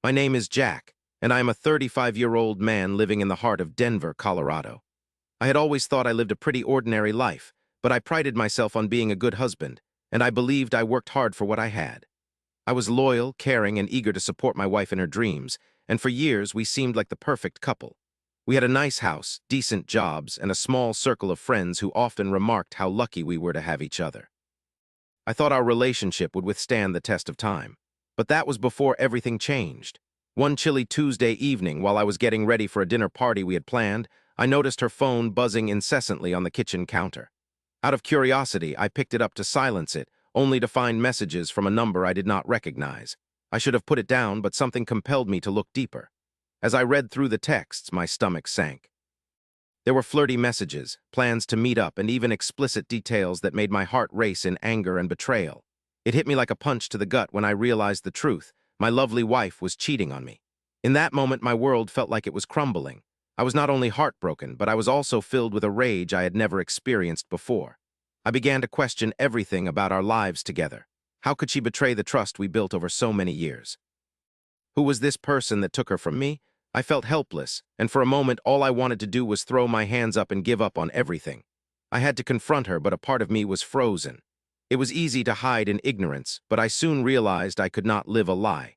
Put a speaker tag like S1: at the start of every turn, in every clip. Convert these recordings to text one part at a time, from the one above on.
S1: My name is Jack, and I am a 35-year-old man living in the heart of Denver, Colorado. I had always thought I lived a pretty ordinary life, but I prided myself on being a good husband, and I believed I worked hard for what I had. I was loyal, caring, and eager to support my wife in her dreams, and for years we seemed like the perfect couple. We had a nice house, decent jobs, and a small circle of friends who often remarked how lucky we were to have each other. I thought our relationship would withstand the test of time. But that was before everything changed. One chilly Tuesday evening, while I was getting ready for a dinner party we had planned, I noticed her phone buzzing incessantly on the kitchen counter. Out of curiosity, I picked it up to silence it, only to find messages from a number I did not recognize. I should have put it down, but something compelled me to look deeper. As I read through the texts, my stomach sank. There were flirty messages, plans to meet up, and even explicit details that made my heart race in anger and betrayal. It hit me like a punch to the gut when I realized the truth. My lovely wife was cheating on me. In that moment, my world felt like it was crumbling. I was not only heartbroken, but I was also filled with a rage I had never experienced before. I began to question everything about our lives together. How could she betray the trust we built over so many years? Who was this person that took her from me? I felt helpless, and for a moment all I wanted to do was throw my hands up and give up on everything. I had to confront her, but a part of me was frozen. It was easy to hide in ignorance, but I soon realized I could not live a lie.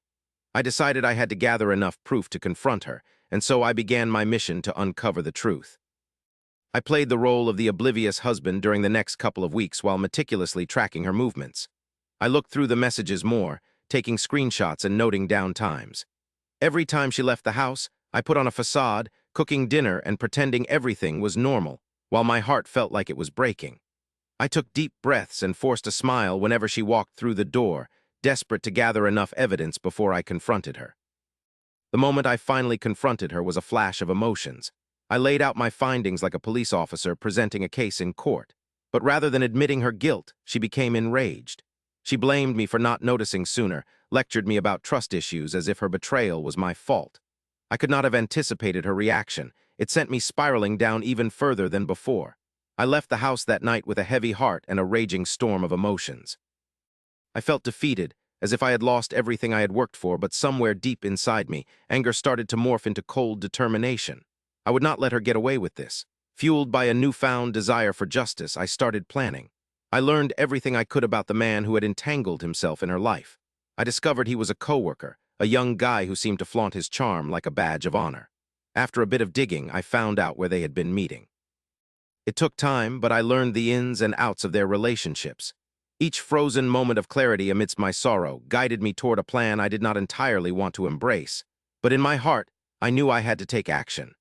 S1: I decided I had to gather enough proof to confront her, and so I began my mission to uncover the truth. I played the role of the oblivious husband during the next couple of weeks while meticulously tracking her movements. I looked through the messages more, taking screenshots and noting down times. Every time she left the house, I put on a facade, cooking dinner and pretending everything was normal, while my heart felt like it was breaking. I took deep breaths and forced a smile whenever she walked through the door, desperate to gather enough evidence before I confronted her. The moment I finally confronted her was a flash of emotions. I laid out my findings like a police officer presenting a case in court. But rather than admitting her guilt, she became enraged. She blamed me for not noticing sooner, lectured me about trust issues as if her betrayal was my fault. I could not have anticipated her reaction. It sent me spiraling down even further than before. I left the house that night with a heavy heart and a raging storm of emotions. I felt defeated, as if I had lost everything I had worked for, but somewhere deep inside me, anger started to morph into cold determination. I would not let her get away with this. Fueled by a newfound desire for justice, I started planning. I learned everything I could about the man who had entangled himself in her life. I discovered he was a coworker, a young guy who seemed to flaunt his charm like a badge of honor. After a bit of digging, I found out where they had been meeting. It took time, but I learned the ins and outs of their relationships. Each frozen moment of clarity amidst my sorrow guided me toward a plan I did not entirely want to embrace. But in my heart, I knew I had to take action.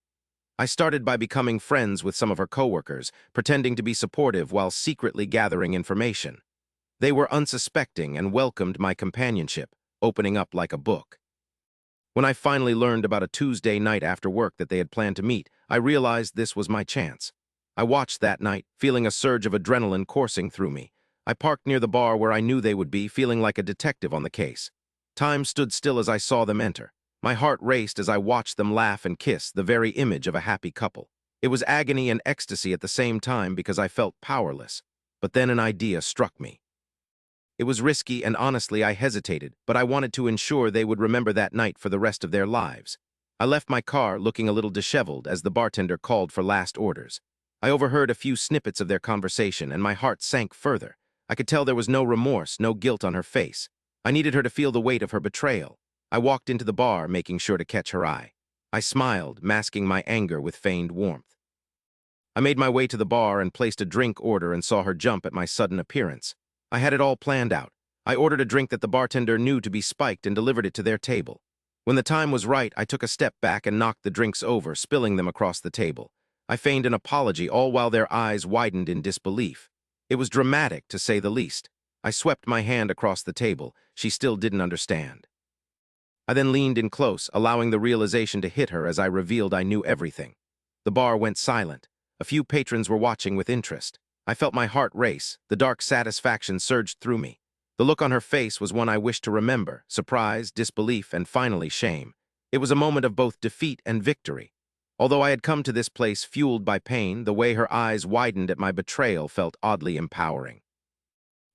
S1: I started by becoming friends with some of her coworkers, pretending to be supportive while secretly gathering information. They were unsuspecting and welcomed my companionship, opening up like a book. When I finally learned about a Tuesday night after work that they had planned to meet, I realized this was my chance. I watched that night, feeling a surge of adrenaline coursing through me. I parked near the bar where I knew they would be, feeling like a detective on the case. Time stood still as I saw them enter. My heart raced as I watched them laugh and kiss, the very image of a happy couple. It was agony and ecstasy at the same time because I felt powerless. But then an idea struck me. It was risky and honestly I hesitated, but I wanted to ensure they would remember that night for the rest of their lives. I left my car looking a little disheveled as the bartender called for last orders. I overheard a few snippets of their conversation and my heart sank further. I could tell there was no remorse, no guilt on her face. I needed her to feel the weight of her betrayal. I walked into the bar, making sure to catch her eye. I smiled, masking my anger with feigned warmth. I made my way to the bar and placed a drink order and saw her jump at my sudden appearance. I had it all planned out. I ordered a drink that the bartender knew to be spiked and delivered it to their table. When the time was right, I took a step back and knocked the drinks over, spilling them across the table. I feigned an apology, all while their eyes widened in disbelief. It was dramatic, to say the least. I swept my hand across the table. She still didn't understand. I then leaned in close, allowing the realization to hit her as I revealed I knew everything. The bar went silent. A few patrons were watching with interest. I felt my heart race. The dark satisfaction surged through me. The look on her face was one I wished to remember: surprise, disbelief, and finally shame. It was a moment of both defeat and victory. Although I had come to this place fueled by pain, the way her eyes widened at my betrayal felt oddly empowering.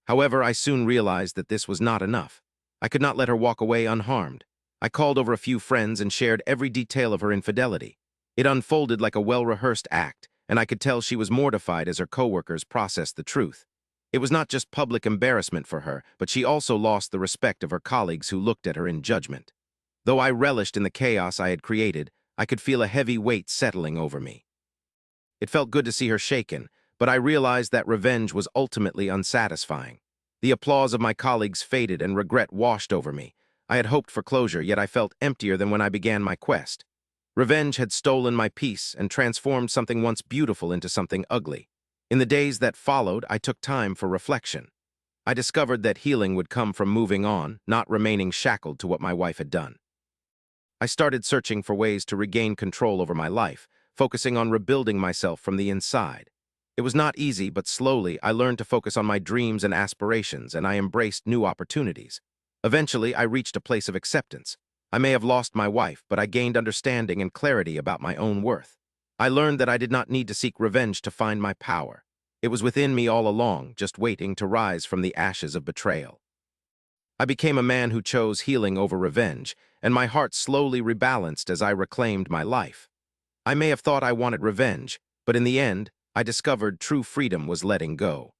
S1: However, I soon realized that this was not enough. I could not let her walk away unharmed. I called over a few friends and shared every detail of her infidelity. It unfolded like a well-rehearsed act, and I could tell she was mortified as her coworkers processed the truth. It was not just public embarrassment for her, but she also lost the respect of her colleagues who looked at her in judgment. Though I relished in the chaos I had created, I could feel a heavy weight settling over me. It felt good to see her shaken, but I realized that revenge was ultimately unsatisfying. The applause of my colleagues faded and regret washed over me. I had hoped for closure, yet I felt emptier than when I began my quest. Revenge had stolen my peace and transformed something once beautiful into something ugly. In the days that followed, I took time for reflection. I discovered that healing would come from moving on, not remaining shackled to what my wife had done. I started searching for ways to regain control over my life, focusing on rebuilding myself from the inside. It was not easy, but slowly I learned to focus on my dreams and aspirations, and I embraced new opportunities. Eventually, I reached a place of acceptance. I may have lost my wife, but I gained understanding and clarity about my own worth. I learned that I did not need to seek revenge to find my power. It was within me all along, just waiting to rise from the ashes of betrayal. I became a man who chose healing over revenge, and my heart slowly rebalanced as I reclaimed my life. I may have thought I wanted revenge, but in the end, I discovered true freedom was letting go.